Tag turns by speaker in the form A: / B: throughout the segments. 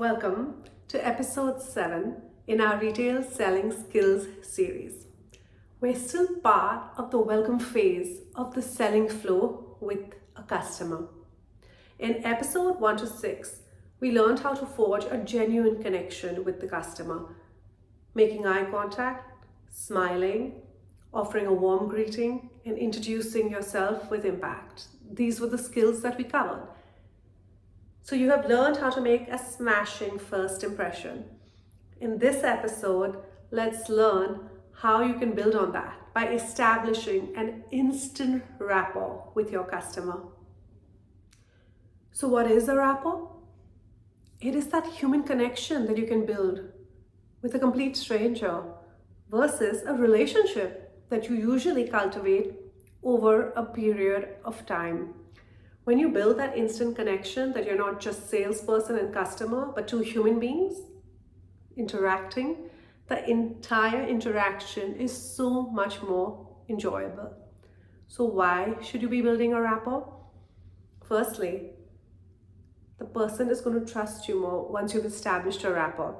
A: Welcome to episode 7 in our Retail Selling Skills series. We're still part of the welcome phase of the selling flow with a customer. In episode 1 to 6, we learned how to forge a genuine connection with the customer, making eye contact, smiling, offering a warm greeting, and introducing yourself with impact. These were the skills that we covered. So you have learned how to make a smashing first impression. In this episode, let's learn how you can build on that by establishing an instant rapport with your customer. So what is a rapport? It is that human connection that you can build with a complete stranger versus a relationship that you usually cultivate over a period of time. When you build that instant connection that you're not just salesperson and customer, but two human beings interacting, the entire interaction is so much more enjoyable. So why should you be building a rapport? Firstly, the person is going to trust you more once you've established a rapport.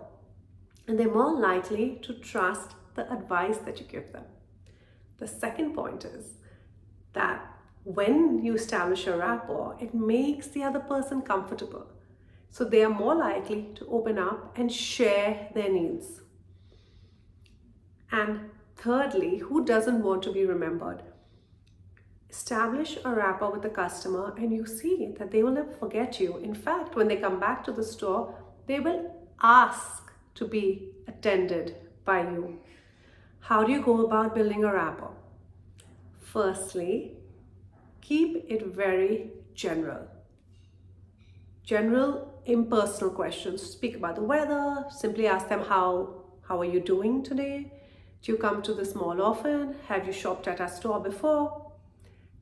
A: And they're more likely to trust the advice that you give them. The second point is that when you establish a rapport, it makes the other person comfortable. So they are more likely to open up and share their needs. And thirdly, who doesn't want to be remembered? Establish a rapport with the customer and you see that they will never forget you. In fact, when they come back to the store, they will ask to be attended by you. How do you go about building a rapport? Firstly, keep it very general. General, impersonal questions. Speak about the weather. Simply ask them, how are you doing today? Do you come to this mall often? Have you shopped at our store before?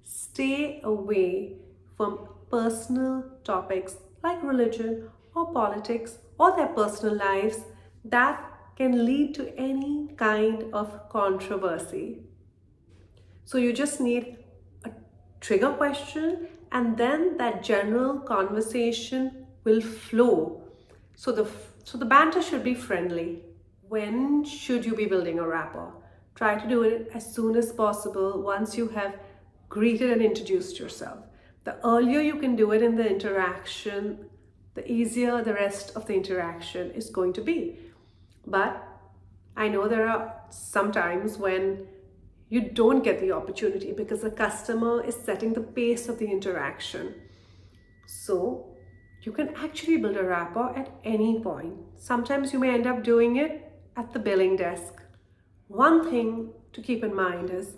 A: Stay away from personal topics like religion or politics or their personal lives that can lead to any kind of controversy. So you just need a trigger question and then that general conversation will flow. So the banter should be friendly. When should you be building a rapport? Try to do it as soon as possible once you have greeted and introduced yourself. The earlier you can do it in the interaction, the easier the rest of the interaction is going to be. But I know there are some times when you don't get the opportunity because the customer is setting the pace of the interaction. So you can actually build a rapport at any point. Sometimes you may end up doing it at the billing desk. One thing to keep in mind is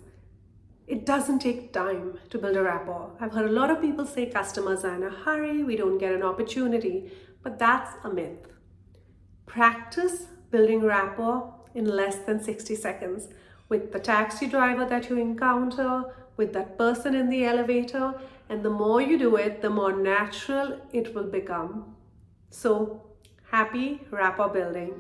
A: it doesn't take time to build a rapport. I've heard a lot of people say customers are in a hurry, we don't get an opportunity, but that's a myth. Practice building rapport in less than 60 seconds with the taxi driver that you encounter, with that person in the elevator, and the more you do it, the more natural it will become. So, happy rapport building.